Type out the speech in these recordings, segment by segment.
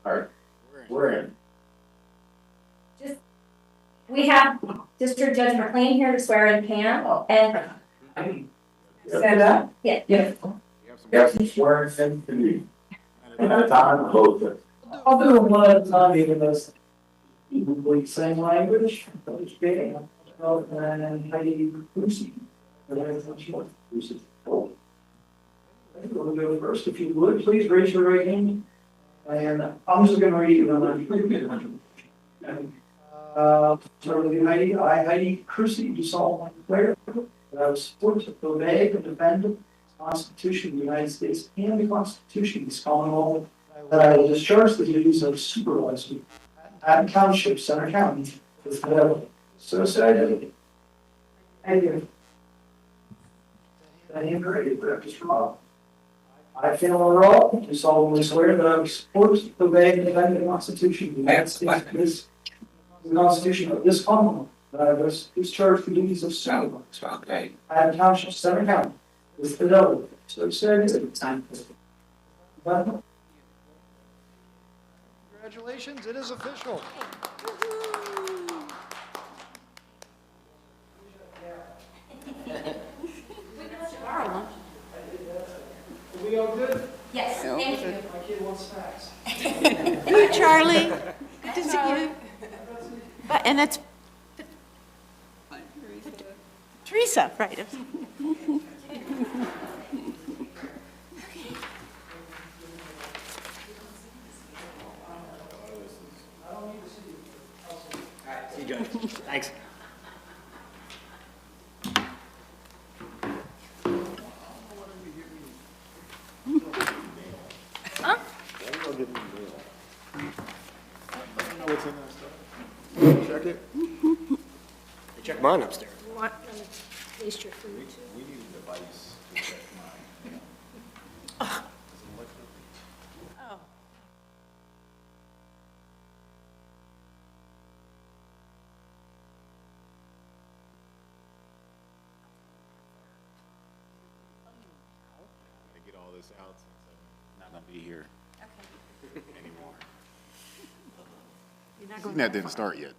Alright, we're in. We have District Judge McLean here to swear in Pam, and stand up. Yeah. Yes, swearing in to me. And at a time, both. I'll do them one at a time, even though it's the same language. Okay. And Heidi Lucy. Lucy. We'll go first, if you would, please raise your right hand. And I'm just gonna read it on Heidi, I, Heidi Crucy, do solemnly declare that I will support, obey, and defend the Constitution of the United States and the Constitution of this Commonwealth, that I will discharge the duties of supervisor at Patton Township, Center County, with fidelity. So said I. Thank you. That ain't great, but just wrong. I, Pam Roll, do solemnly swear that I will support, obey, and defend the Constitution of the United States. The Constitution of this Commonwealth, that I will discharge the duties of supervisor. Okay. Patton Township, Center County, with fidelity. So said. Congratulations, it is official. Are we all good? Yes, thank you. My kid wants snacks. Hey, Charlie. Good to see you. And that's Teresa, right? See you, Judge. Thanks. Huh? Check it. They checked mine upstairs. You want them to taste your food too? We need a device to check mine. Oh. Get all this out since I'm not gonna be here anymore. You're not going That didn't start yet, did it?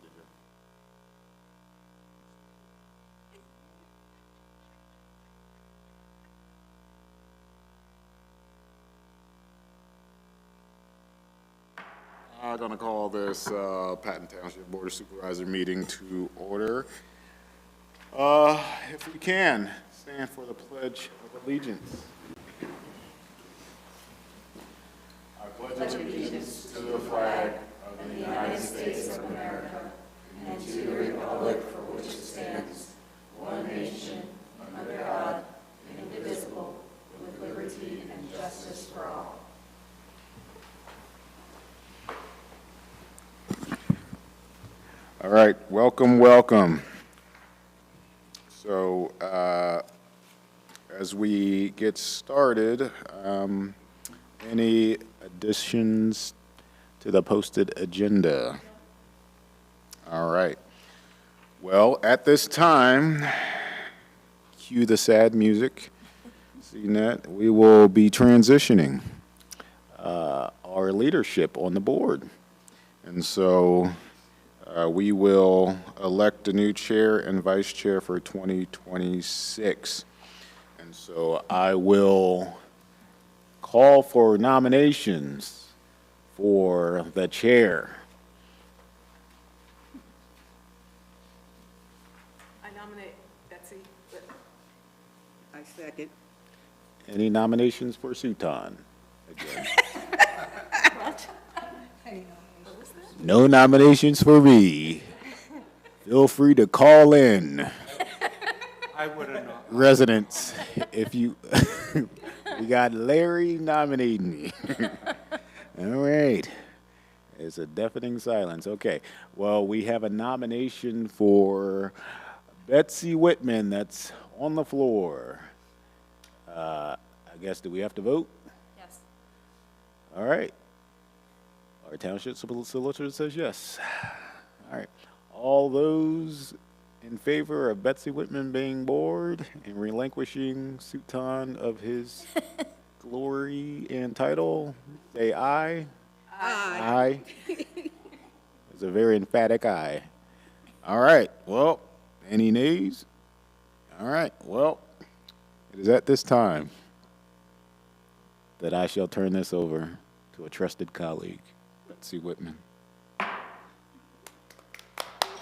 I'm gonna call this Patton Township Board of Supervisor meeting to order. If we can, stand for the Pledge of Allegiance. I pledge allegiance to the flag of the United States of America and to the republic for which it stands, one nation, under God, indivisible, with liberty and justice for all. All right, welcome, welcome. So, as we get started, any additions to the posted agenda? All right. Well, at this time, cue the sad music. Seeing that, we will be transitioning our leadership on the board. And so we will elect a new chair and vice chair for 2026. And so I will call for nominations for the chair. I nominate Betsy. I second. Any nominations for Sutan? Again. What? No nominations for me. Feel free to call in. I would have known. Residents, if you, we got Larry nominating me. All right. It's a deafening silence. Okay. Well, we have a nomination for Betsy Whitman that's on the floor. I guess, do we have to vote? Yes. All right. Our township solicitor says yes. All right. All those in favor of Betsy Whitman being board and relinquishing Sutan of his glory and title, say aye. Aye. aye. It's a very emphatic aye. All right, well, any nays? All right, well, it is at this time that I shall turn this over to a trusted colleague, Betsy Whitman. Thank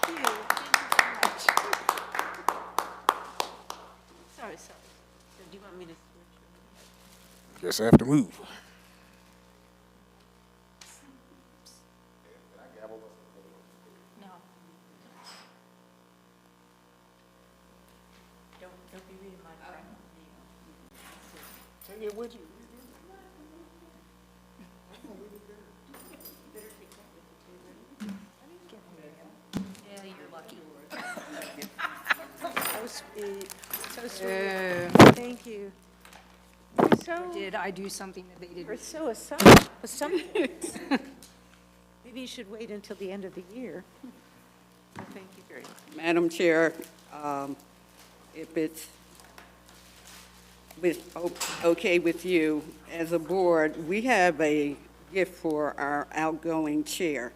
you. Thank you so much. Sorry. So do you want me to switch? Guess I have to move. No. Don't be reading my brain. Take it with you. Yeah, you're lucky. So sweet. So sweet. Thank you. Did I do something that they You're didn't? so maybe you should wait until the end of the year. Well, thank you very much. Madam Chair, if it's okay with you, as a board, we have a gift for our outgoing chair.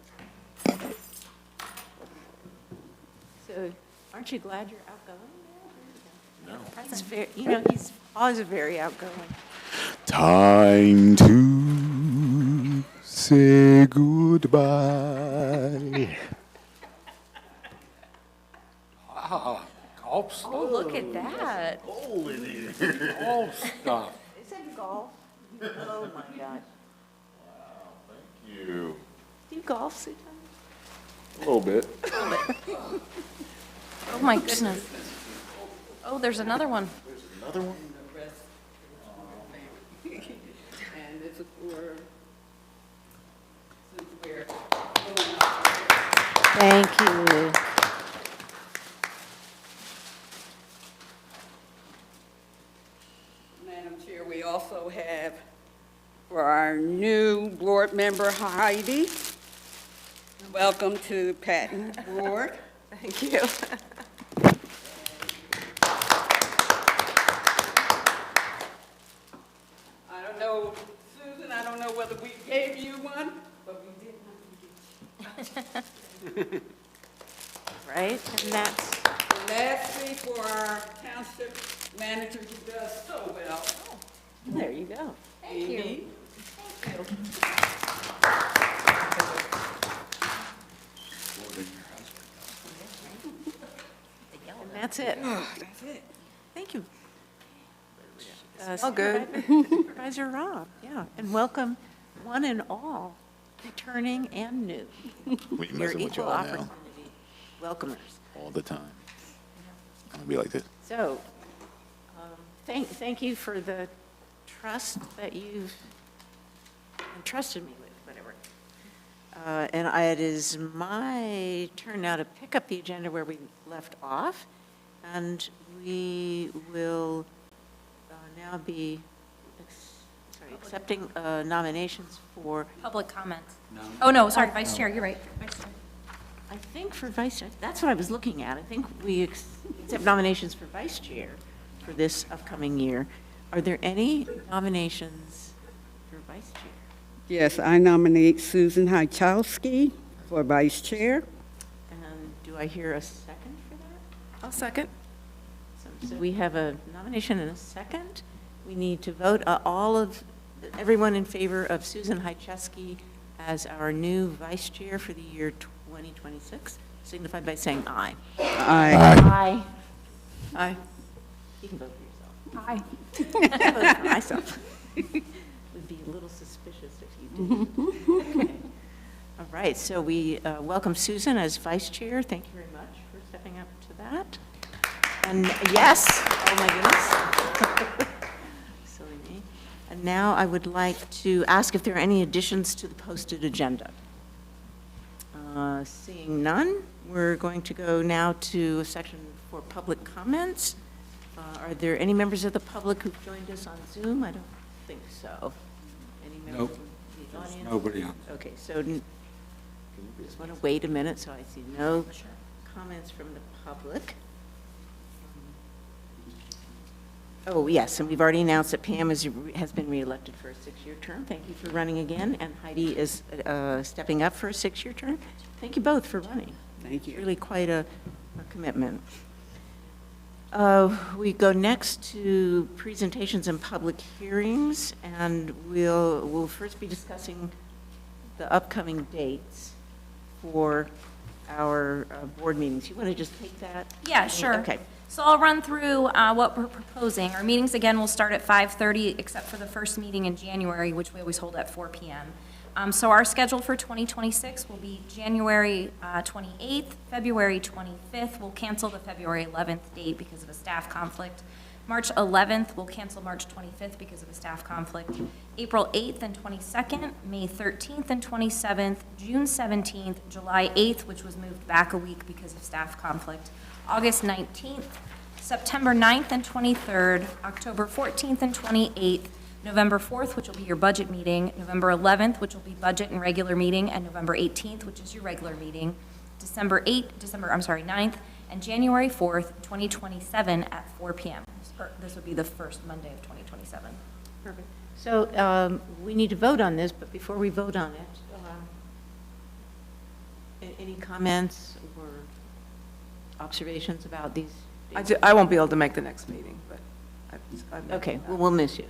So aren't you glad you're outgoing now? No. He's very, he's always very outgoing. Time to say goodbye. Golf Oh, look at that. stuff. Is it golf? Oh, my God. You. Do you golf, Suzanne? A little bit. Oh, my goodness. Oh, there's another one. Another one? And this is for, Thank you. Madam Chair, we also have for our new board member Heidi. Welcome to Patton Board. Thank you. I don't know, Susan, I don't know whether we gave you one, but we did not. Right, and that's, And lastly, for our township manager who does so well, there you go. Thank you. Amy. And that's it. That's it. Thank you. All good. Supervisor Rob, yeah, and welcome one and all, returning and new. We Your messing with equal y'all now opportunity welcomers. all the time. I'm gonna be like this. So, thank you for the trust that you've entrusted me with, whatever. And it is my turn now to pick up the agenda where we left off, and we will now be accepting nominations for, Public comments. Oh, no, sorry, Vice Chair, you're right. Vice Chair. I think for vice chair, that's what I was looking at. I think we accept nominations for vice chair for this upcoming year. Are there any nominations for vice chair? Yes, I nominate Susan Hychowski for vice chair. And do I hear a second for that? I'll second. So we have a nomination and a second. We need to vote, everyone in favor of Susan Hychowski as our new vice chair for the year 2026, signify by saying aye. Aye. Aye. Aye. You can vote for yourself. Hi. I vote for myself. Would be a little suspicious if you did. Okay. All right, so we welcome Susan as vice chair. Thank you very much for stepping up to that. And yes, oh my goodness. Silly me. And now I would like to ask if there are any additions to the posted agenda. Seeing none, we're going to go now to a section for public comments. Are there any members of the public who've joined us on Zoom? I don't think so. Any members Nope. of the audience? Nobody on. Okay, so just want to wait a minute, so I see no comments from the public. Oh, yes, and we've already announced that Pam has been reelected for a 6-year term. Thank you for running again, and Heidi is stepping up for a 6-year term. Thank you both for running. Thank you. Really quite a commitment. We go next to presentations and public hearings, and we'll first be discussing the upcoming dates for our board meetings. You want to just take that? Yeah, sure. Okay. So I'll run through what we're proposing. Our meetings, again, will start at 5:30, except for the first meeting in January, which we always hold at 4 p.m. So our schedule for 2026 will be January 28th, February 25th. We'll cancel the February 11th date because of a staff conflict. March 11th, we'll cancel March 25th because of a staff conflict. April 8th and 22nd, May 13th and 27th, June 17th, July 8th, which was moved back a week because of staff conflict, August 19th, September 9th and 23rd, October 14th and 28th, November 4th, which will be your budget meeting, November 11th, which will be budget and regular meeting, and November 18th, which is your regular meeting, December 9th, and January 4th, 2027 at 4 p.m. This would be the first Monday of 2027. Perfect. So we need to vote on this, but before we vote on it, any comments or observations about these dates? I won't be able to make the next meeting, but Okay, well, we'll miss you,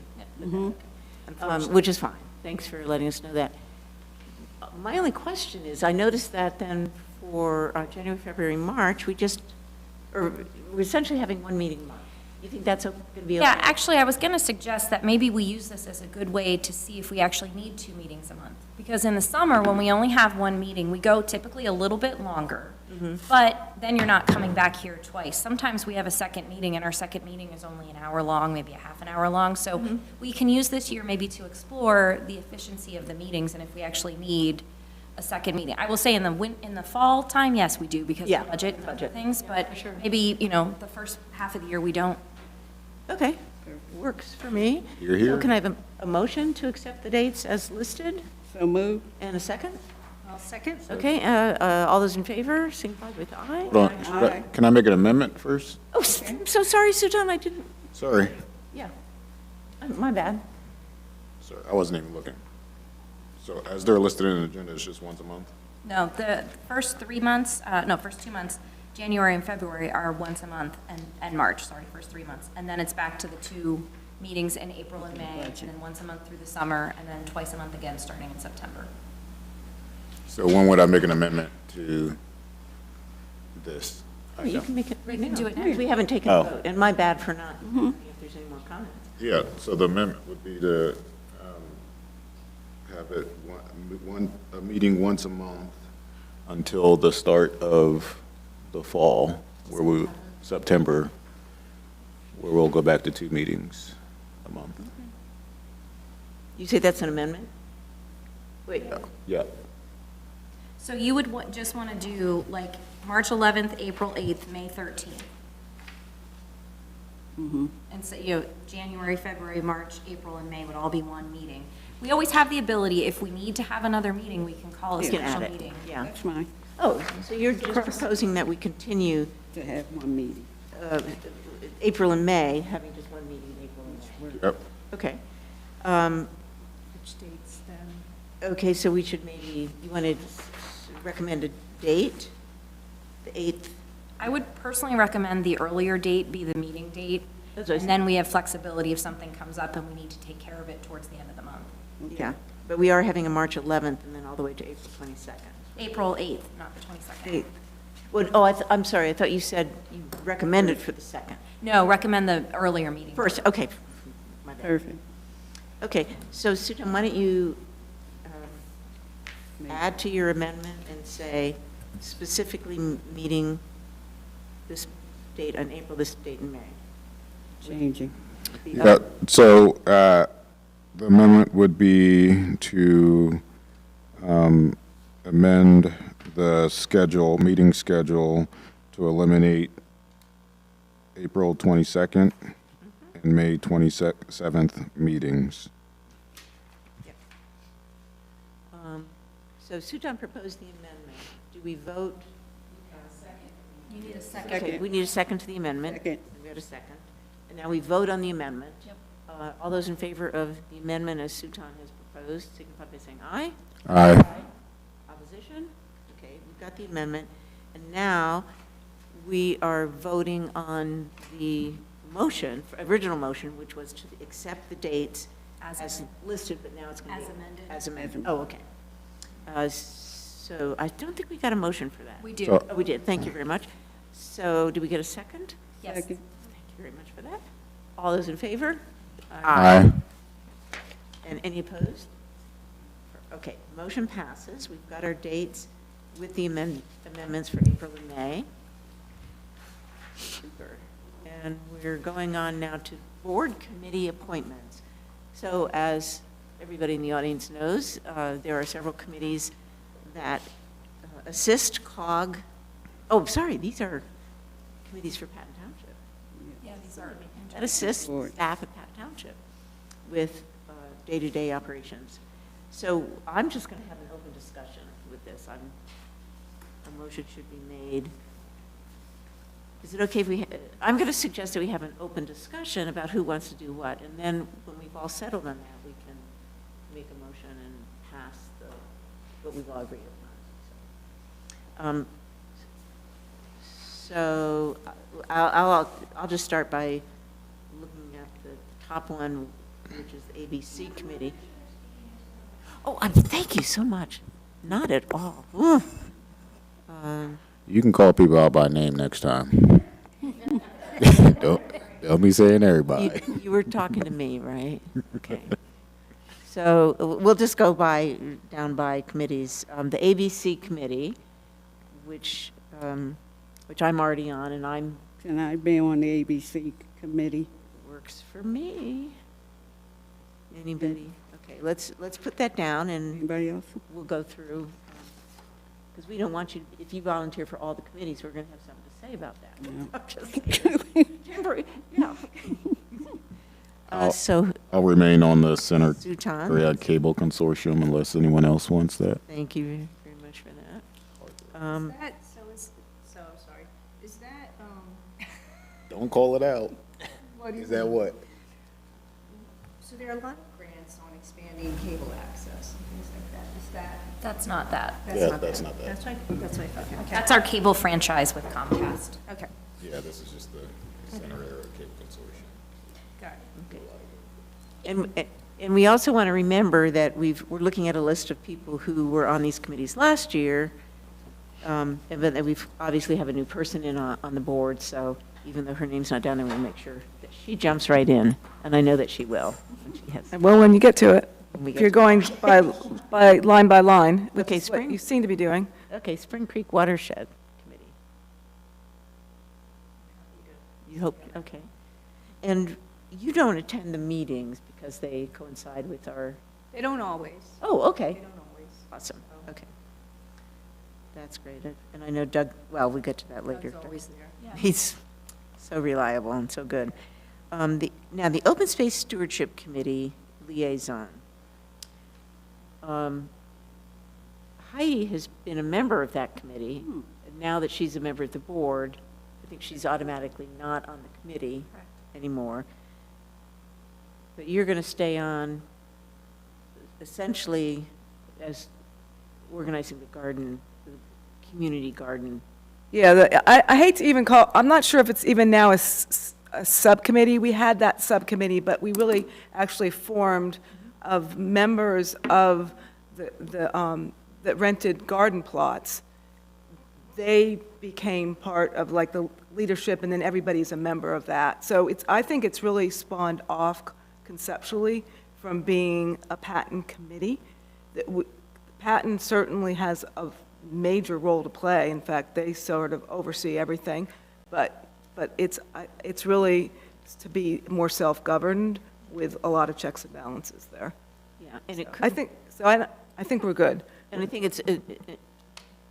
which is fine. Thanks for letting us know that. My only question is, I noticed that then for January, February, March, we're essentially having one meeting a month. You think that's going to be okay? Yeah, actually, I was going to suggest that maybe we use this as a good way to see if we actually need 2 meetings a month. Because in the summer, when we only have one meeting, we go typically a little bit longer. But then you're not coming back here twice. Sometimes we have a second meeting, and our second meeting is only an hour long, maybe a half an hour long. So we can use this year maybe to explore the efficiency of the meetings and if we actually need a second meeting. I will say in the fall time, yes, we do because of budget and other things. But maybe, the first half of the year, we don't. Okay, works for me. You're here. So can I have a motion to accept the dates as listed? So moved. And a second? I'll second. Okay, all those in favor, signify with aye. Hold on. Can I make an amendment first? Oh, I'm so sorry, Sudan, I didn't, Sorry. yeah. My bad. Sorry, I wasn't even looking. So as they're listed in the agenda, it's just once a month? No, the first 3 months, first 2 months, January and February are once a month, and March, first 3 months. And then it's back to the 2 meetings in April and May, and then once a month through the summer, and then twice a month again, starting in September. So when would I make an amendment to this? You can make it right now. can do it now. We haven't taken Oh. a vote, and my bad for not, if there's any more comments. Yeah, so the amendment would be to have it a meeting once a month until the start of the fall, September, where we'll go back to 2 meetings a month. You say that's an amendment? Wait, Yeah. So you would just want to do like March 11th, April 8th, May 13th. And so, January, February, March, April, and May would all be one meeting. We always have the ability, if we need to have another meeting, we can call a we can add special it, meeting. yeah. That's fine, Oh, so you're just proposing that we continue to have one meeting. April and May, having just one meeting in April and May? Yep. Okay. which dates then? Okay, so we should maybe, you want to recommend a date? The 8th? I would personally recommend the earlier date be the meeting date. That's what I And then we have flexibility if something comes up and we need to take care of it towards the end of the month. Yeah, but we are having a March 11th and then all the way to April 22nd. April 8th, not the 22nd. 8th. Well, I'm sorry, I thought you said you recommended for the 2nd. No, recommend the earlier meeting. First, okay. My bad. Perfect. Okay, so Susan, why don't you add to your amendment and say specifically meeting this date on April, this date in May? Changing. Yeah, so the amendment would be to amend the schedule, meeting schedule, to eliminate April 22nd and May 27th meetings. So Sujan proposed the amendment. Do we vote? You need a second. Okay, we need a second to the amendment. Second. We got a second. And now we vote on the amendment. Yep. All those in favor of the amendment as Sutan has proposed, signify by saying aye. Aye. Opposition? Okay, we've got the amendment. And now we are voting on the motion, original motion, which was to accept the dates as listed, but now it's going to be. As amended. As amended. Oh, okay. So I don't think we got a motion for that. We do. So- Oh, we did. Thank you very much. So do we get a second? Yes. Second. Thank you very much for that. All those in favor? Aye. And any opposed? Okay, motion passes. We've got our dates with the amendments for April and May. Super. And we're going on now to board committee appointments. So as everybody in the audience knows, there are several committees that assist COG. Oh, sorry, these are committees for Patton Township. Yeah, these are. That assists Board. staff at Patton Township with day-to-day operations. So I'm just going to have an open discussion with this. A motion should be made. Is it okay if I'm going to suggest that we have an open discussion about who wants to do what, and then when we've all settled on that, we can make a motion and pass what we've all agreed upon. So I'll just start by looking at the top one, which is the ABC committee. Oh, thank you so much. Not at all. You can call people out by name next time. Don't be saying everybody. You were talking to me, right? Okay. So we'll just go down by committees. The ABC committee, which I'm already on, and Can I be on the ABC committee? works for me. Anybody? Okay, let's put that down, and Anybody else? we'll go through, because we don't want you, if you volunteer for all the committees, we're going to have something to say about that. I'm just kidding. Temporary, yeah. So, I'll remain on the Center Sutan, Korea Cable Consortium unless anyone else wants that. thank you very much for that. Sorry, is that, Don't call it out. what Is that what? so there are a lot of grants on expanding cable access and things like that, is that? That's not that. Yeah, that's not that. That's what I thought, okay. That's our cable franchise with Comcast. Okay, Yeah, this is just the Center Area Cable Consortium. got it. And we also want to remember that we're looking at a list of people who were on these committees last year, and that we've obviously have a new person on the board, so even though her name's not down there, we make sure that she jumps right in, and I know that she will. When she has, Well, when you get to it, when we if get you're to- going by line, which Okay, is what Spring. you seem to be doing. Okay, Spring Creek Watershed Committee. You hope, okay. And you don't attend the meetings because they coincide with our, They don't always, oh, they okay, don't always. awesome, okay. That's great, and I know Doug, well, we'll get to that later. Doug's always there. He's so reliable and so good. Now, the Open Space Stewardship Committee liaison. Heidi has been a member of that committee. And now that she's a member of the board, I think she's automatically not on the committee anymore. But you're going to stay on essentially as organizing the garden, the community garden. Yeah, I hate to even call, I'm not sure if it's even now a subcommittee. We had that subcommittee, but we really actually formed of members of that rented garden plots. They became part of like the leadership, and then everybody's a member of that. So I think it's really spawned off conceptually from being a Patton committee. Patton certainly has a major role to play. In fact, they sort of oversee everything, but it's really to be more self-governed with a lot of checks and balances there. Yeah, and it I think, so I think we're good. And I think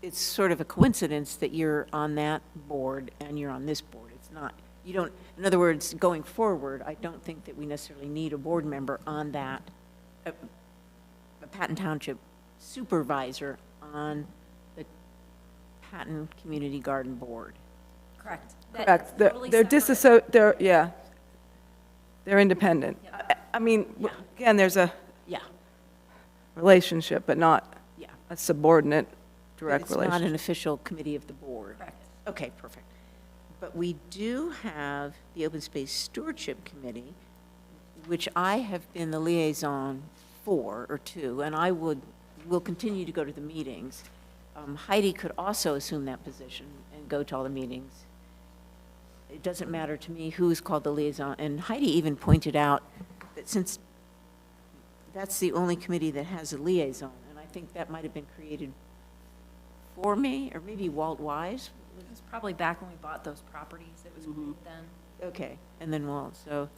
it's sort of a coincidence that you're on that board and you're on this board. It's not, you don't, in other words, going forward, I don't think that we necessarily need a board member on that, a Patton Township supervisor on the Patton Community Garden Board. Correct. Correct. They're yeah. They're independent. I mean, again, there's a Yeah, relationship, but not yeah. a subordinate direct It's not relationship. an official committee of the board. Correct. Okay, perfect. But we do have the Open Space Stewardship Committee, which I have been the liaison for, or two, and will continue to go to the meetings. Heidi could also assume that position and go to all the meetings. It doesn't matter to me who is called the liaison, and Heidi even pointed out that since that's the only committee that has a liaison, and I think that might have been created for me, or maybe Walt Wise. It was probably back when we bought those properties, it was then. Okay, and then Walt, so,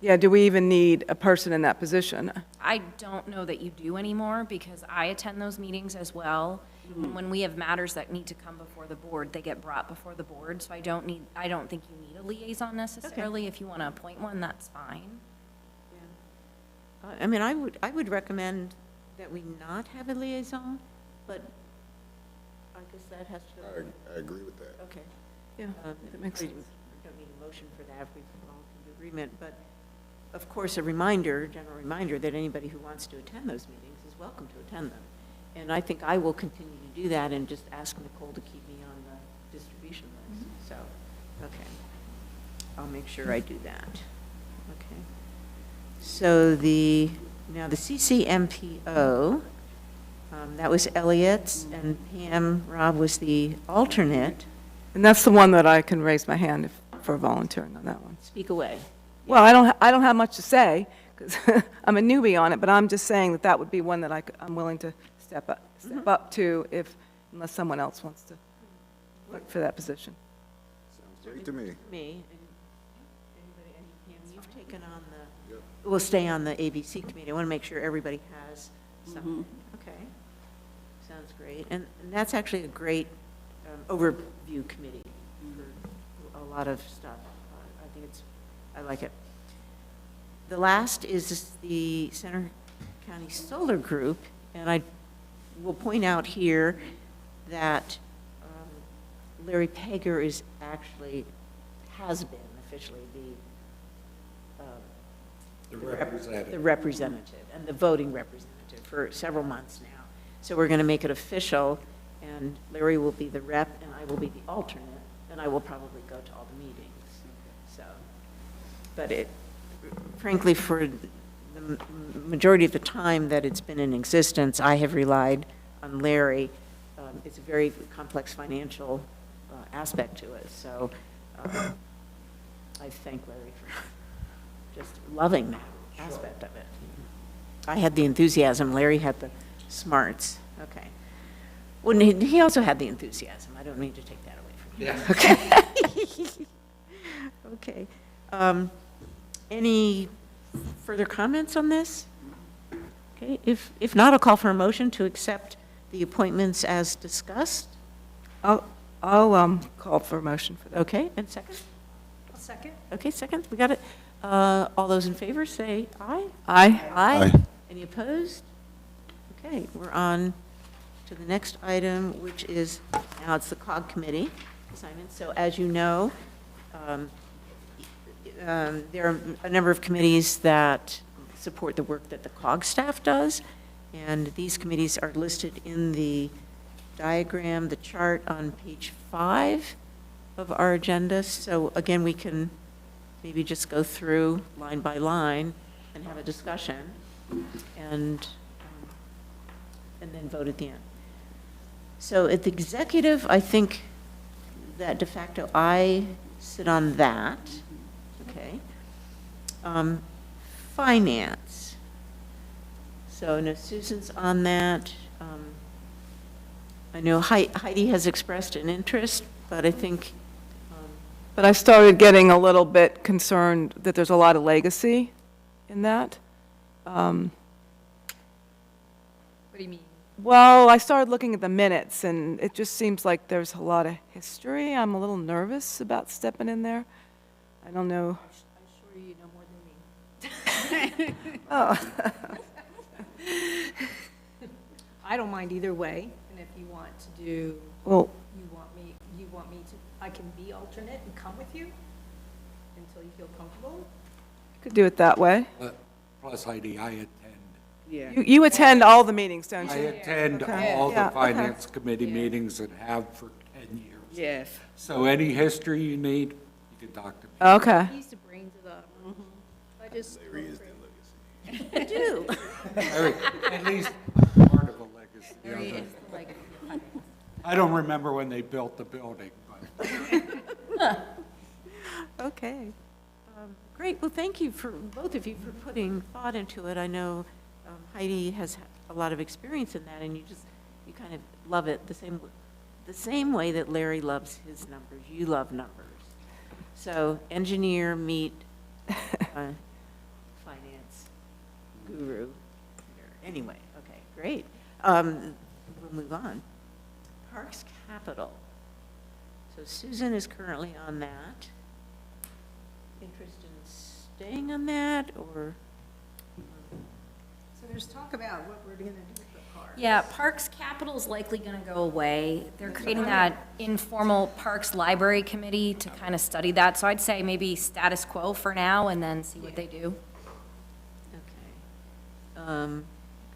Yeah, do we even need a person in that position? I don't know that you do anymore, because I attend those meetings as well. And when we have matters that need to come before the board, they get brought before the board, so I don't think you need a liaison necessarily. If you want to appoint one, that's fine. I mean, I would recommend that we not have a liaison, but I guess that has to. I agree with that. Okay. Yeah, that makes We sense. don't need a motion for that if we all come to agreement, but of course, a reminder, general reminder, that anybody who wants to attend those meetings is welcome to attend them. And I think I will continue to do that and just ask Nicole to keep me on the distribution list. So, okay. I'll make sure I do that. Okay. So now the CCMPO, that was Elliot's, and Pam Robb was the alternate. And that's the one that I can raise my hand for volunteering on that one. Speak away. Well, I don't have much to say, because I'm a newbie on it, but I'm just saying that would be one that I'm willing to step up to unless someone else wants to look for that position. Sounds great to me. Me, and anybody, and Pam, you've taken on we'll stay on the ABC committee. I want to make sure everybody has something. Okay. Sounds great. And that's actually a great overview committee for a lot of stuff. I like it. The last is the Center County Solar Group, and I will point out here that Larry Pager has been officially the representative and the voting representative for several months now. So we're going to make it official, and Larry will be the rep, and I will be the alternate, and I will probably go to all the meetings. So, but frankly, for the majority of the time that it's been in existence, I have relied on Larry. It's a very complex financial aspect to it, so I thank Larry for just loving that aspect of it. I had the enthusiasm, Larry had the smarts. Okay. Well, he also had the enthusiasm. I don't need to take that away from him. Okay. Okay. Any further comments on this? Okay. If not, I'll call for a motion to accept the appointments as discussed. I'll call for a motion for that. Okay, and second? A second? Okay, second, we got it. All those in favor, say aye. Aye. Aye. Aye. Any opposed? Okay, we're on to the next item, which is, now it's the COG committee assignment. So as you know, there are a number of committees that support the work that the COG staff does, and these committees are listed in the diagram, the chart on page 5 of our agenda. So again, we can maybe just go through line by line and have a discussion, and then vote at the end. So at the executive, I think that de facto I sit on that. Okay. Finance. So no, Susan's on that. I know Heidi has expressed an interest, but I think, But I started getting a little bit concerned that there's a lot of legacy in that. What do you mean? Well, I started looking at the minutes, and it just seems like there's a lot of history. I'm a little nervous about stepping in there. I don't know. I'm sure you know more than me. Oh, I don't mind either way, and if you want to do, well, you want me to, I can be alternate and come with you until you feel comfortable? Could do it that way. Plus Heidi, I attend. Yeah. You attend all the meetings, don't I you? attend Okay. all Yeah, the okay. finance committee meetings and have for 10 years. Yes. So any history you need, you can talk to me. Okay. He's the brains of the, I just. I do. At least part of a legacy. There he is, like, I don't remember when they built the building, but Okay. Great, well, thank you for, both of you, for putting thought into it. I know Heidi has a lot of experience in that, and you kind of love it the same way that Larry loves his numbers. You love numbers. So engineer meet finance guru. Anyway, okay, great. We'll move on. Parks Capital. So Susan is currently on that. Interest in staying on that, or? So there's talk about what we're gonna do with the park. Yeah, Parks Capital is likely going to go away. They're creating that informal Parks Library Committee to kind of study that. So I'd say maybe status quo for now and then see what they do. Okay.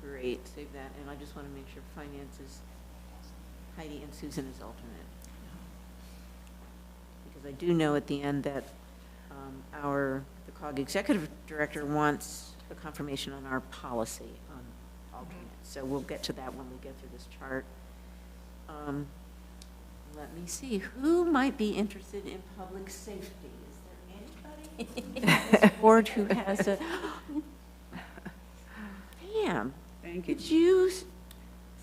Great, save that, and I just want to make sure finance is Heidi and Susan is alternate. Because I do know at the end that the COG executive director wants a confirmation on our policy on alternates. So we'll get to that when we get through this chart. Let me see, who might be interested in public safety? Is there anybody in this board who has a? Pam, Thank you. could you,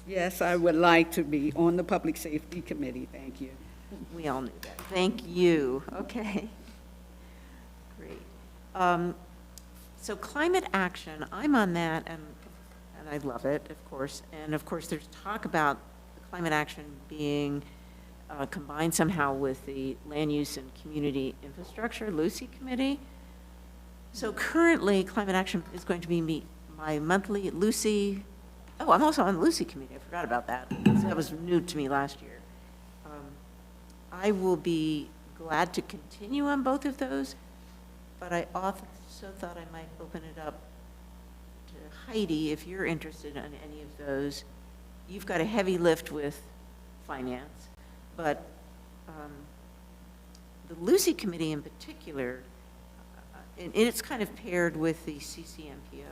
Yes, I would like to be on the Public Safety Committee. Thank you. we all knew that. Thank you. Okay. Great. So climate action, I'm on that, and I love it, of course. And of course, there's talk about climate action being combined somehow with the Land Use and Community Infrastructure, Lucy Committee. So currently, climate action is going to be my monthly Lucy. Oh, I'm also on the Lucy Committee. I forgot about that. That was new to me last year. I will be glad to continue on both of those, but I also thought I might open it up to Heidi, if you're interested in any of those. You've got a heavy lift with finance, but the Lucy Committee in particular, and it's kind of paired with the CCMPO,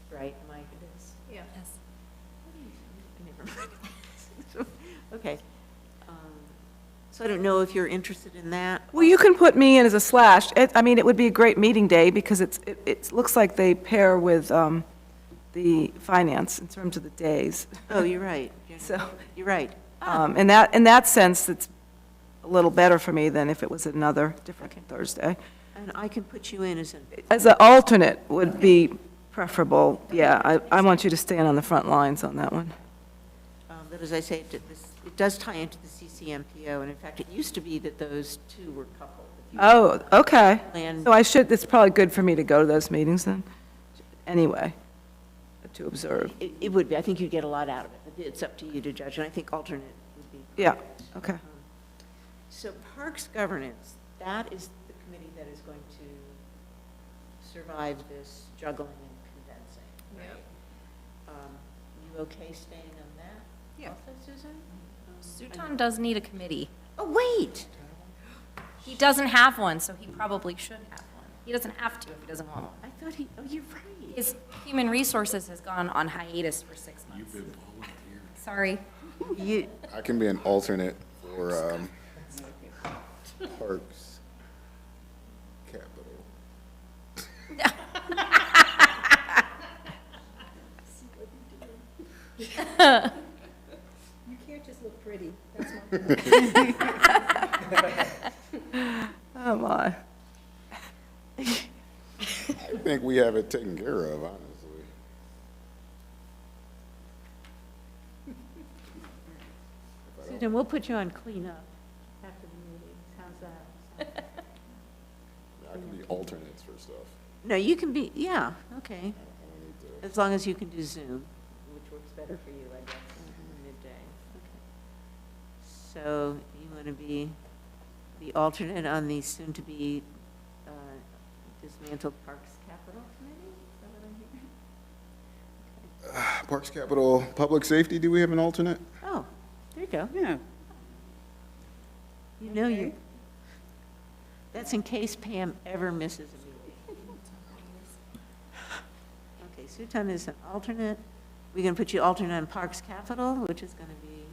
right, Mike? It is. Yeah. Never mind. Okay. So I don't know if you're interested in that. Well, you can put me in as a slash. I mean, it would be a great meeting day because it looks like they pair with the finance in terms of the days. Oh, you're right. So, You're right. in that sense, it's a little better for me than if it was another different Thursday. And I can put you in as an, As an alternate would be preferable. Yeah, I want you to stand on the front lines on that one. but as I say, it does tie into the CCMPO, and in fact, it used to be that those two were coupled. If you Oh, okay. plan- So it's probably good for me to go to those meetings then, anyway, to observe. It would be, I think you'd get a lot out of it, but it's up to you to judge, and I think alternate would be. Yeah, perfect. okay. So Parks Governance, that is the committee that is going to survive this juggling and condensing, right? You okay staying on that? Yeah. Also, Susan? Sutan does need a committee. Oh, wait! He doesn't have one, so he probably should have one. He doesn't have to if he doesn't want one. I thought oh, you're right. His human resources has gone on hiatus for 6 months. You've been volunteering. Sorry. You, I can be an alternate for Parks Capital. You can't just look pretty, that's my. Oh, my. I think we have it taken care of, honestly. Susan, we'll put you on cleanup after the meeting. How's that? I can be alternates for stuff. No, you can be, yeah, okay. I don't need to. As long as you can do Zoom, which works better for you, I guess, midday. Okay. So you want to be the alternate on the soon-to-be dismantled Parks Capital Committee? Is that what I'm hearing? Parks Capital, Public Safety, do we have an alternate? Oh, there you go. Yeah. You know you. That's in case Pam ever misses a meeting. Okay, Sutan is an alternate. We're going to put you alternate on Parks Capital, which is going to be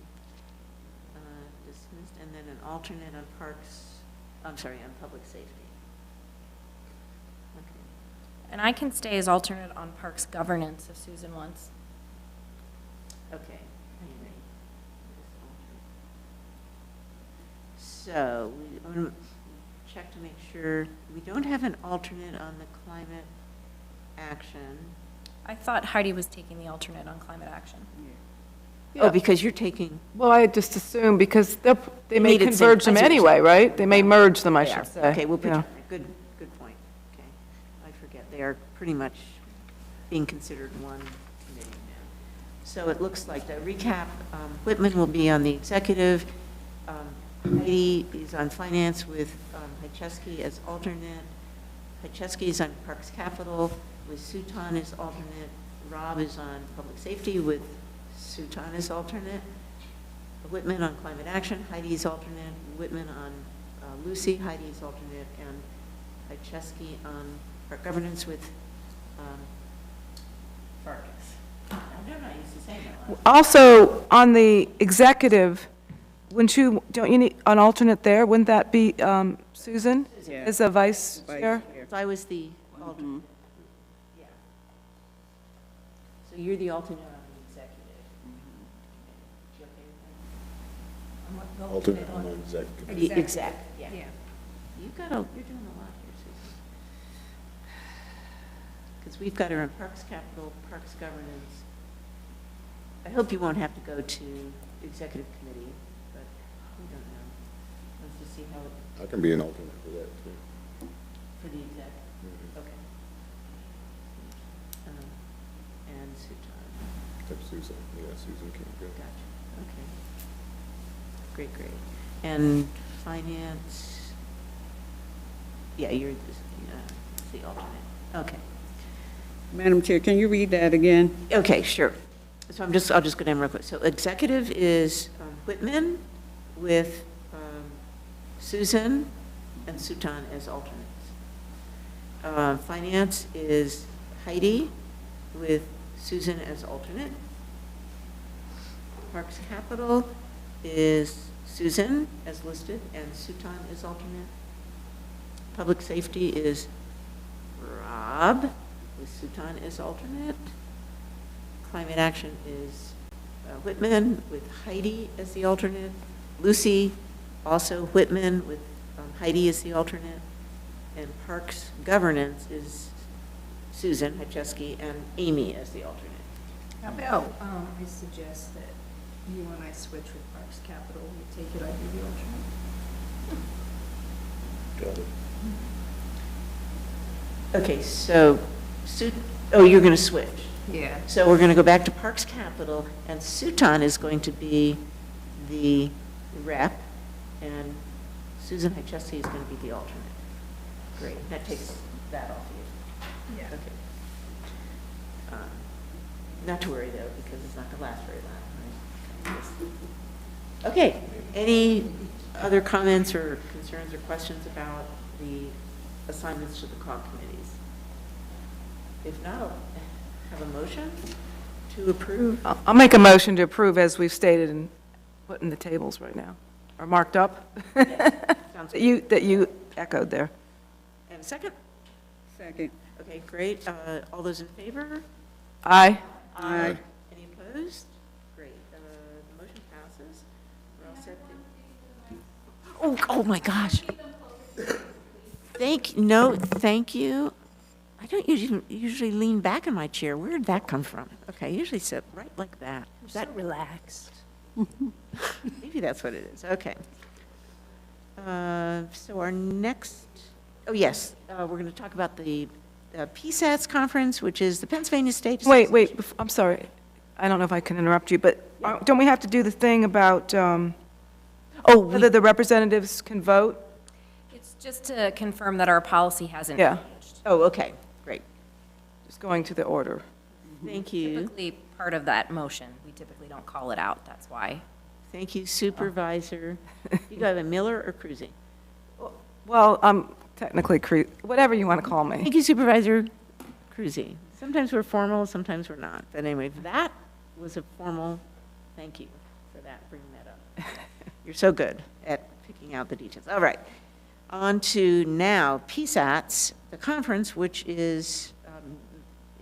dismissed, and then an alternate on on Public Safety. Okay. And I can stay as alternate on Parks Governance if Susan wants. Okay. So, I'm going to check to make sure, we don't have an alternate on the climate action. I thought Heidi was taking the alternate on climate action. Oh, because you're taking, Well, I just assume, because they may needed converge them I see what you're anyway, saying. right? They may merge them, I they are. should say. Okay, we'll put you Yeah. on it. Good point. Okay. I forget, they are pretty much being considered one committee now. So it looks like, to recap, Whitman will be on the executive, Heidi is on finance with Hycheski as alternate. Hycheski is on Parks Capital with Sutan as alternate. Rob is on public safety with Sutan as alternate. Whitman on climate action, Heidi is alternate. Whitman on Lucy, Heidi is alternate, and Hycheski on park governance with Farkas. I'm not used to saying that last. Also, on the executive, don't you need an alternate there? Wouldn't that be Susan Yeah. as a vice chair? So I was the alternate. Yeah. So you're the alternate on the executive. You okay with Alternate on the executive. that? The exec, yeah. You're doing a lot here, Susan. Because we've got her in Parks Capital, Parks Governance. I hope you won't have to go to executive committee, but we don't know. Let's just see how it, I can be an alternate for that, too. for the exec. Okay. And Sutan. Except Susan, Susan can't go. Gotcha, okay. Great. And finance, yeah, you're the alternate, okay. Madam Chair, can you read that again? Okay, sure. So I'll just go down real quick. So executive is Whitman with Susan and Sutan as alternates. Finance is Heidi with Susan as alternate. Parks Capital is Susan as listed and Sutan as alternate. Public Safety is Rob with Sutan as alternate. Climate Action is Whitman with Heidi as the alternate. Lucy, also Whitman with Heidi as the alternate. And Parks Governance is Susan Hycheski and Amy as the alternate. How about, I suggest that you and I switch with Parks Capital, you take it, I do the alternate. Got it. Okay, so, you're going to switch. Yeah. So we're going to go back to Parks Capital, and Sutan is going to be the rep, and Susan Hycheski is going to be the alternate. Great, that takes that off you. Yeah. Okay. Not to worry, though, because it's not going to last very long. Right? Okay, any other comments or concerns or questions about the assignments to the COG committees? If not, I'll have a motion to approve. I'll make a motion to approve as we've stated and put in the tables right now, or marked up, Sounds good. that you echoed there. And a second? Second. Okay, great. All those in favor? Aye. Aye. Any opposed? Great. The motion passes. We're all set. Oh my gosh. Thank you. I don't usually lean back in my chair. Where did that come from? Okay, I usually sit right like that. Is that relaxed. Maybe that's what it is. Okay. So our next, we're going to talk about the PSATS conference, which is the Pennsylvania State. Wait, I'm sorry. I don't know if I can interrupt you, but don't we have to do the thing about whether the representatives can vote? It's just to confirm that our policy hasn't Yeah. changed. Oh, okay, great. Just going to the order. Thank you. Typically, part of that motion, we typically don't call it out, that's why. Thank you, Supervisor. You got a Miller or Cruzy? Well, I'm technically, whatever you want to call me. Thank you, Supervisor Cruzy. Sometimes we're formal, sometimes we're not. But anyway, that was a formal, thank you for that, bringing that up. You're so good at picking out the details. All right. On to now PSATs, the conference, which is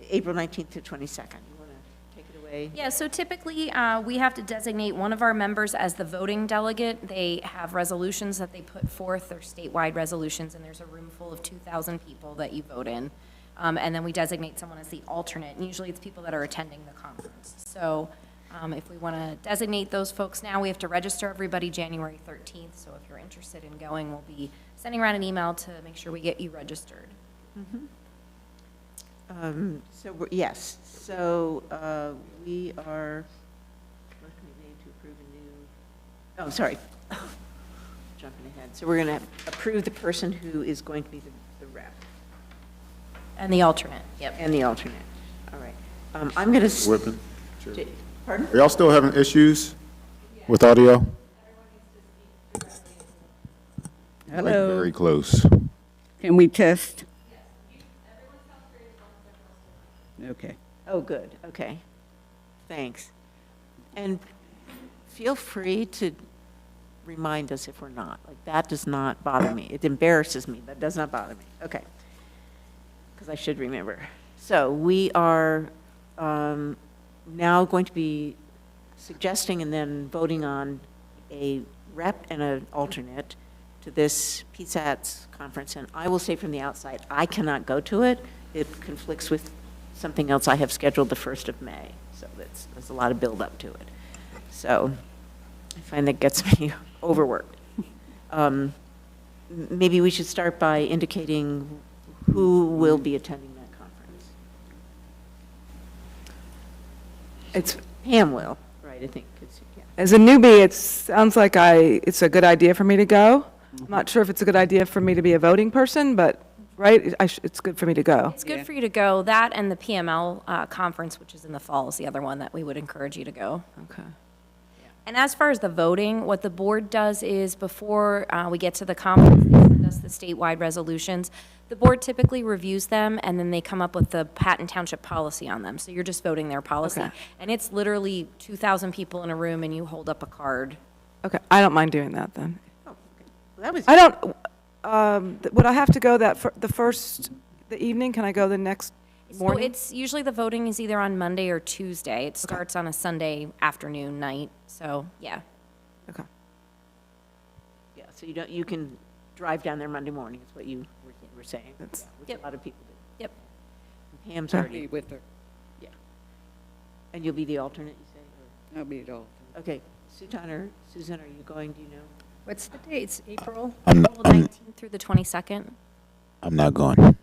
April 19th to 22nd. You want to take it away? Yeah, so typically, we have to designate one of our members as the voting delegate. They have resolutions that they put forth, they're statewide resolutions, and there's a room full of 2,000 people that you vote in. And then we designate someone as the alternate, and usually it's people that are attending the conference. So if we want to designate those folks now, we have to register everybody January 13th. So if you're interested in going, we'll be sending around an email to make sure we get you registered. Yes, so we are, to approve a new, oh, sorry, jumping ahead. So we're going to approve the person who is going to be the rep. And the alternate, yep. And the alternate, all right. I'm going to. Whitman? Pardon? Are y'all still having issues with audio? Hello, Very close. can we test? Okay. Oh, good, okay. Thanks. And feel free to remind us if we're not. Like, that does not bother me. It embarrasses me, but it does not bother me. Okay. Because I should remember. So we are now going to be suggesting and then voting on a rep and an alternate to this PSATS conference. And I will say from the outside, I cannot go to it. It conflicts with something else I have scheduled the 1st of May. So there's a lot of build up to it. So I find that gets me overworked. Maybe we should start by indicating who will be attending that conference. It's, Pam will, right, I think. Yeah. as a newbie, it sounds like it's a good idea for me to go. I'm not sure if it's a good idea for me to be a voting person, but, right, it's good for me to go. It's good for you to go. That and the PML conference, which is in the fall, is the other one that we would encourage you to go. Okay. And as far as the voting, what the board does is before we get to the conference, they send us the statewide resolutions. The board typically reviews them, and then they come up with the Patton Township policy on them. So you're just voting their policy. Okay. And it's literally 2,000 people in a room, and you hold up a card. Okay, I don't mind doing that then. Oh, okay. Well, that was. I don't, would I have to go the evening? Can I go the next morning? So it's usually the voting is either on Monday or Tuesday. It starts on a Sunday afternoon, night. So, yeah. Okay. Yeah, so you can drive down there Monday morning, is what you were saying. That's- Yeah, which Yep. a lot of people do. Yep. And Pam's Be already, with her. yeah. And you'll be the alternate, you say? I'll be it all. Or- Okay, Susan, are you going, do you know? What's the dates, April? April 19th through the 22nd. I'm not going. You're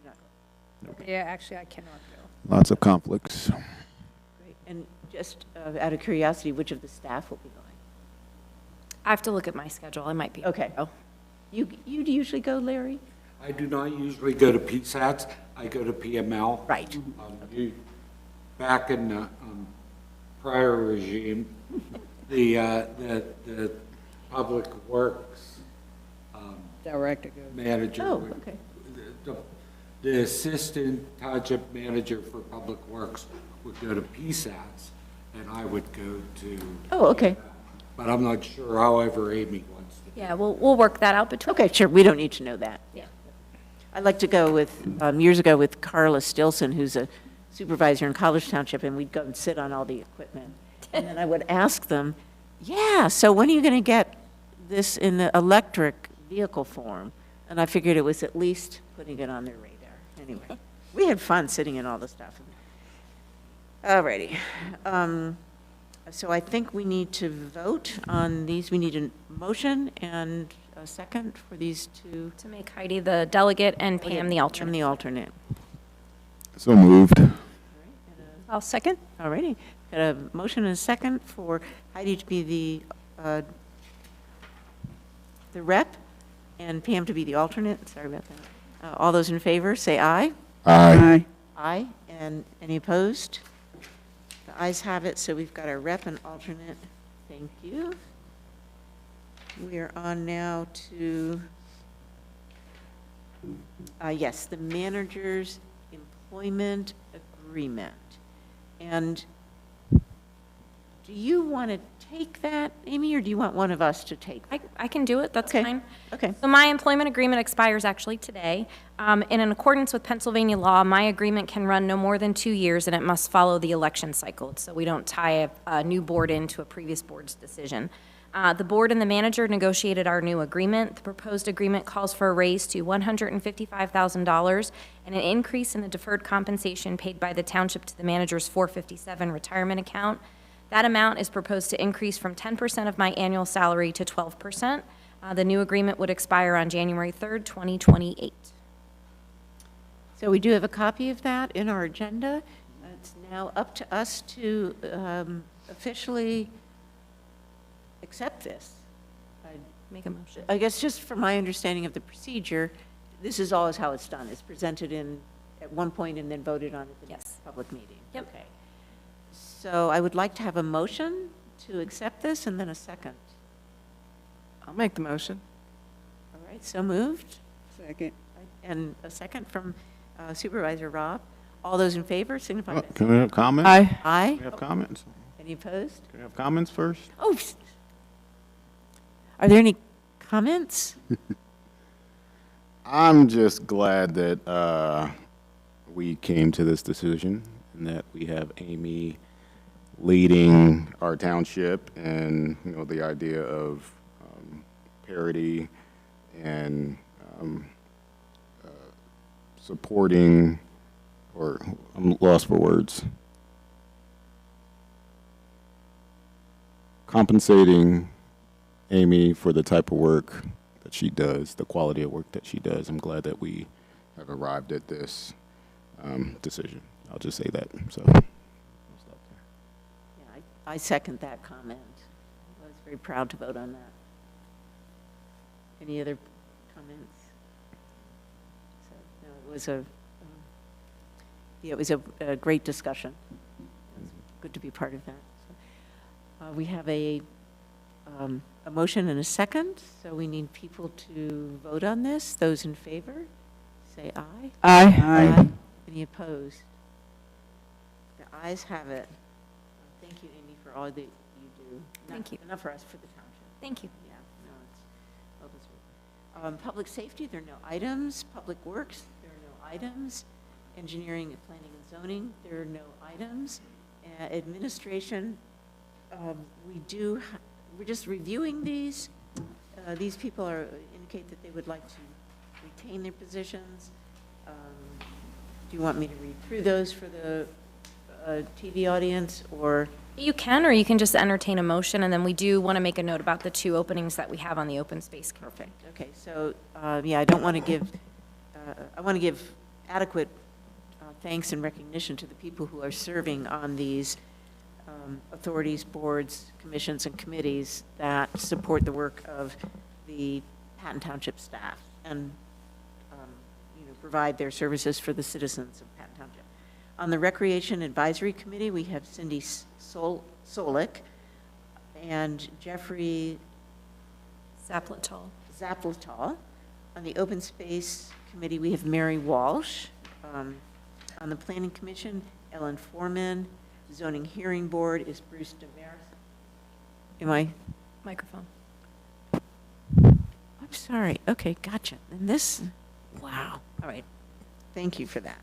not going. Yeah, actually, I cannot go. Lots of conflicts. Great. And just out of curiosity, which of the staff will be going? I have to look at my schedule. I might be. Okay. Oh. You usually go, Larry? I do not usually go to PSATs, I go to PML. Right. Back in the prior regime, the Public Works Director goes. manager. Oh, would- okay. The assistant township manager for Public Works would go to PSATs, and I would go to. Oh, okay. But I'm not sure, however Amy wants to. Yeah, we'll work that out between. Okay, sure, we don't need to know that. Yeah. I like to go with, years ago with Carla Stilson, who's a supervisor in College Township, and we'd go and sit on all the equipment. And then I would ask them, yeah, so when are you going to get this in the electric vehicle form? And I figured it was at least putting it on their radar. Anyway, we had fun sitting in all the stuff. All righty. So I think we need to vote on these. We need a motion and a second for these two. To make Heidi the delegate and Pam the alternate. Pam the alternate. So moved. I'll second. All righty. Got a motion and a second for Heidi to be the rep and Pam to be the alternate. Sorry about that. All those in favor, say aye. Aye. Aye. And any opposed? The ayes have it, so we've got our rep and alternate. Thank you. We are on now to, yes, the manager's employment agreement. And do you want to take that, Amy, or do you want one of us to take that? I can do it, that's Okay. fine. Okay. So my employment agreement expires actually today. And in accordance with Pennsylvania law, my agreement can run no more than 2 years, and it must follow the election cycle, so we don't tie a new board into a previous board's decision. The board and the manager negotiated our new agreement. The proposed agreement calls for a raise to $155,000 and an increase in the deferred compensation paid by the township to the manager's 457 retirement account. That amount is proposed to increase from 10% of my annual salary to 12%. The new agreement would expire on January 3rd, 2028. So we do have a copy of that in our agenda. It's now up to us to officially accept this. Make a motion. I guess just from my understanding of the procedure, this is always how it's done. It's presented at one point and then voted on at the Yes. next public meeting. Yep. Okay. So I would like to have a motion to accept this and then a second. I'll make the motion. All right, so moved. Second. And a second from Supervisor Robb. All those in favor signify by Can we have comments? Aye. aye. Can we have comments? Any opposed? Can we have comments first? Oh, are there any comments? I'm just glad that we came to this decision and that we have Amy leading our township, and the idea of parity and supporting, or I'm lost for words, compensating Amy for the type of work that she does, the quality of work that she does. I'm glad that we have arrived at this decision. I'll just say that. So, I'll stop there. Yeah, I second that comment. I was very proud to vote on that. Any other comments? So, no, it was a great discussion. It was good to be part of that. So, we have a motion and a second, so we need people to vote on this. Those in favor, say aye. Aye. Any opposed? The ayes have it. Thank you, Amy, for all that you do. Thank you. Enough for us, for the township. Thank you. Yeah, no, it's well deserved. Public safety, there are no items. Public works, there are no items. Engineering and planning and zoning, there are no items. Administration, we're just reviewing these. These people indicate that they would like to retain their positions. Do you want me to read through those for the TV audience, or? You can, or you can just entertain a motion, and then we do want to make a note about the 2 openings that we have on the open space committee. Perfect. Okay, so, yeah, I don't want to give, I want to give adequate thanks and recognition to the people who are serving on these authorities, boards, commissions, and committees that support the work of the Patton Township staff and, provide their services for the citizens of Patton Township. On the Recreation Advisory Committee, we have Cindy Solik and Jeffrey Zaplatal. On the Open Space Committee, we have Mary Walsh. On the Planning Commission, Ellen Foreman. Zoning Hearing Board is Bruce Damaris. Microphone. I'm sorry. Okay, gotcha. And this, wow. All right. Thank you for that.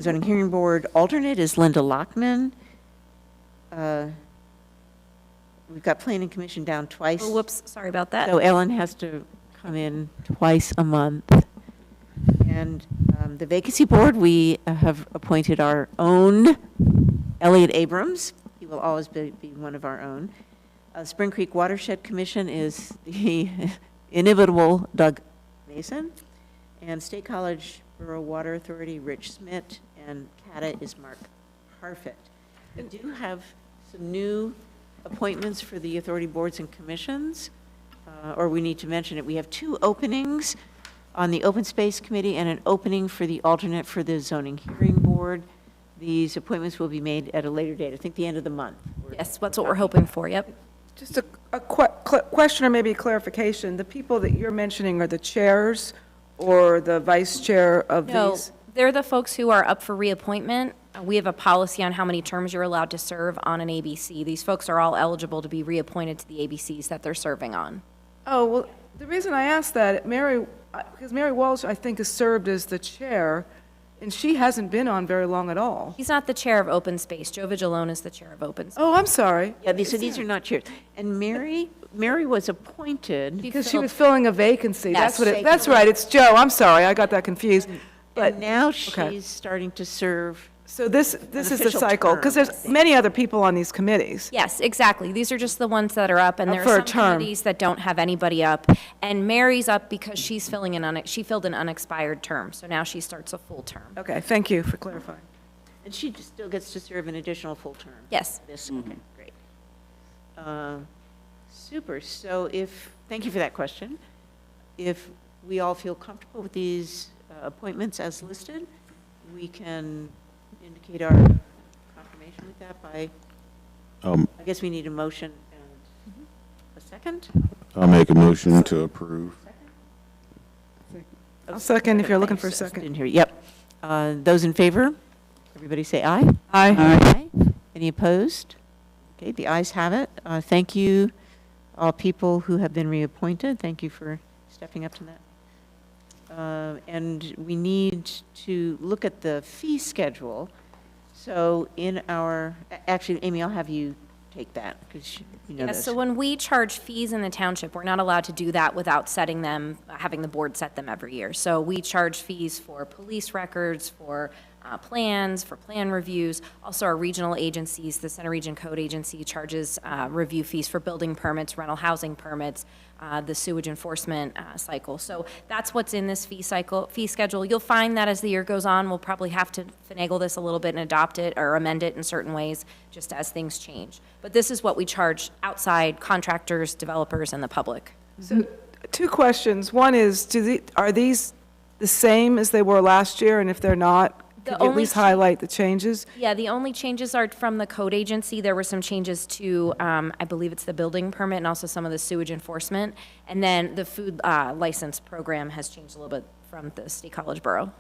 Zoning Hearing Board alternate is Linda Lockman. We've got Planning Commission down twice. Oh, whoops, sorry about that. So Ellen has to come in twice a month. And the Vacancy Board, we have appointed our own Elliot Abrams. He will always be one of our own. Spring Creek Watershed Commission is the inimitable Doug Mason. And State College Borough Water Authority, Rich Smith. And CATA is Mark Harfit. We do have some new appointments for the authority boards and commissions, or we need to mention it. We have 2 openings on the Open Space Committee and an opening for the alternate for the Zoning Hearing Board. These appointments will be made at a later date, I think the end of the month. Yes, that's what we're hoping for, yep. Just a question or maybe a clarification. The people that you're mentioning are the chairs or the vice chair of No, these? they're the folks who are up for reappointment. We have a policy on how many terms you're allowed to serve on an ABC. These folks are all eligible to be reappointed to the ABCs that they're serving on. Oh, well, the reason I asked that, because Mary Walsh, I think, has served as the chair, and she hasn't been on very long at all. He's not the chair of Open Space. Joe Vigilone is the chair of Open Space. Oh, I'm sorry. Yeah, so these are not chairs. And Mary was appointed. Because she was filling a vacancy. Yes. That's right, it's Joe, I'm sorry, I got that confused. But, And now okay. she's starting to serve. so this is the official cycle, term, because I there's think. many other people on these committees. Yes, exactly. These are just the ones that are up, and Up there for are a some term. committees that don't have anybody up. And Mary's up because she's she filled an unexpired term, so now she starts a full term. Okay, thank you for clarifying. And she still gets to serve an additional full term. Yes. This, okay, great. Super, so thank you for that question. If we all feel comfortable with these appointments as listed, we can indicate our confirmation with that by, I guess we need a motion and a second? I'll make a motion to approve. I'll second if you're looking for a Thanks, second. didn't hear you. Yep. Those in favor? Everybody say aye. Aye. Aye. Any opposed? Okay, the ayes have it. Thank you, all people who have been reappointed. Thank you for stepping up to that. And we need to look at the fee schedule. So in our, actually, Amy, I'll have you take that, because you know Yes, this. so when we charge fees in the township, we're not allowed to do that without setting them, having the board set them every year. So we charge fees for police records, for plans, for plan reviews. Also, our regional agencies, the Center Region Code Agency charges review fees for building permits, rental housing permits, the sewage enforcement cycle. So that's what's in this fee schedule. You'll find that as the year goes on, we'll probably have to finagle this a little bit and adopt it or amend it in certain ways, just as things change. But this is what we charge outside contractors, developers, and the public. So, two questions. One is, are these the same as they were last year? And if they're not, The could you at only least cha- highlight the changes? Yeah, the only changes are from the code agency. There were some changes to, I believe it's the building permit and also some of the sewage enforcement. And then the food license program has changed a little bit from the State College Borough.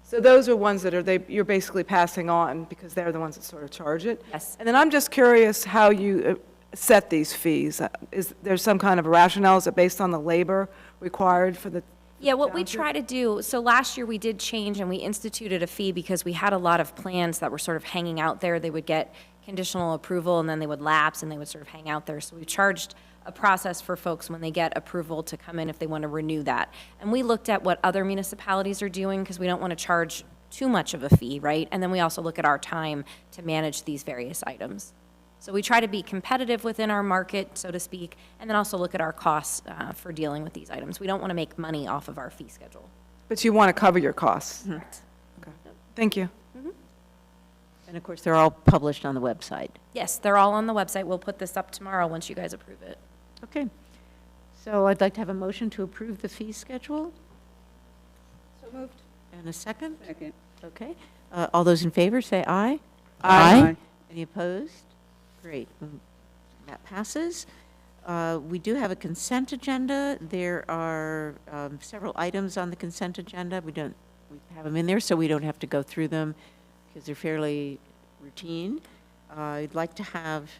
So those are ones that you're basically passing on because they're the ones that sort of charge it? Yes. And then I'm just curious how you set these fees. Is there some kind of rationale? Is it based on the labor required for the? Yeah, what we township? try to do, so last year we did change and we instituted a fee because we had a lot of plans that were sort of hanging out there. They would get conditional approval and then they would lapse and they would sort of hang out there. So we charged a process for folks when they get approval to come in if they want to renew that. And we looked at what other municipalities are doing because we don't want to charge too much of a fee, right? And then we also look at our time to manage these various items. So we try to be competitive within our market, so to speak, and then also look at our costs for dealing with these items. We don't want to make money off of our fee schedule. But you want to cover your costs? Okay. Thank you. And of course, they're all published on the website. Yes, they're all on the website. We'll put this up tomorrow once you guys approve it. Okay. So I'd like to have a motion to approve the fee schedule. So moved. And a second? Second. Okay. All those in favor, say aye. Aye. Any opposed? Great. That passes. We do have a consent agenda. There are several items on the consent agenda. We have them in there, so we don't have to go through them because they're fairly routine. I'd like to have,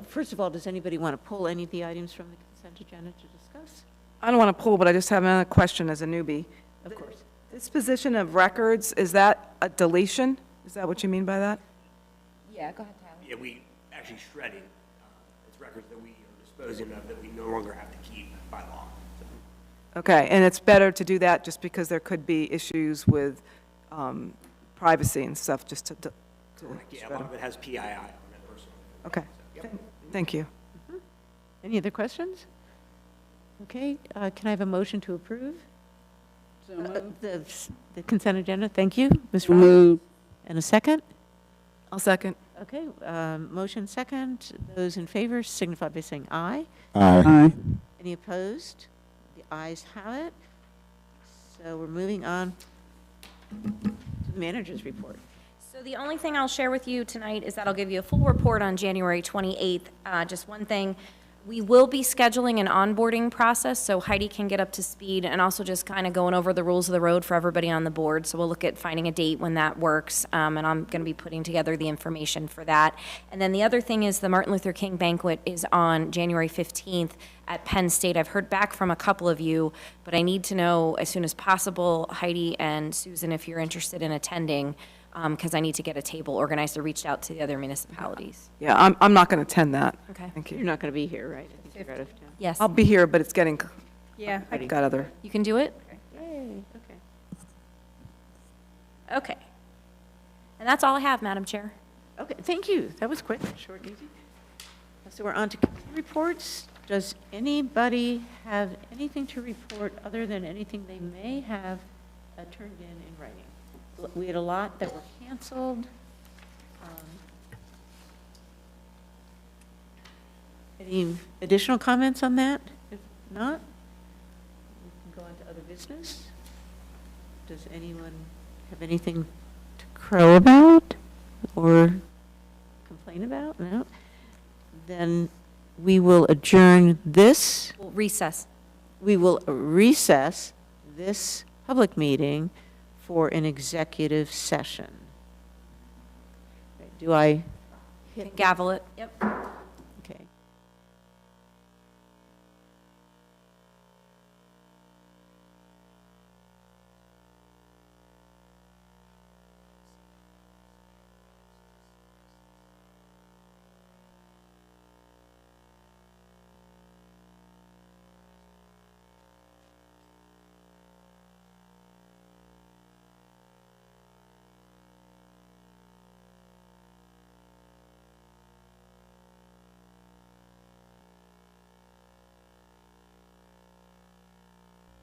first of all, does anybody want to pull any of the items from the consent agenda to discuss? I don't want to pull, but I just have another question as a newbie. Of course. Disposition of records, is that a deletion? Is that what you mean by that? Yeah, go ahead, Tyler. Yeah, we actually shredding, it's records that we are disposing of that we no longer have to keep by law. So, Okay, and it's better to do that just because there could be issues with privacy and stuff, just to yeah, a shred lot them. of it has PII on it personally. Okay, Yep. thank you. Any other questions? Okay, can I have a motion to approve So moved. the consent agenda? Thank you, Ms. So Ross. moved. And a second? I'll second. Okay, motion second. Those in favor signify by saying aye. Aye. Aye. Any opposed? The ayes have it. So we're moving on to the manager's report. So the only thing I'll share with you tonight is that I'll give you a full report on January 28th. Just one thing, we will be scheduling an onboarding process so Heidi can get up to speed, and also just kind of going over the rules of the road for everybody on the board. So we'll look at finding a date when that works, and I'm going to be putting together the information for that. And then the other thing is the Martin Luther King banquet is on January 15th at Penn State. I've heard back from a couple of you, but I need to know as soon as possible, Heidi and Susan, if you're interested in attending, because I need to get a table organized. I reached out to the other municipalities. Yeah, I'm not going to attend that. Okay. Thank You're you. not going to be here, right? I think you're out of town. Yes, I'll be here, but it's getting, yeah, I've got other. you can do it? Yay, okay. Okay. And that's all I have, Madam Chair. Okay, thank you. That was quick, short and easy. So we're on to committee reports. Does anybody have anything to report other than anything they may have turned in writing? We had a lot that were canceled. Any additional comments on that? If not, we can go on to other business. Does anyone have anything to crow about or complain about? No? Then we will adjourn this. We'll recess. We will recess this public meeting for an executive session. Do I hit Gavel it. Yep.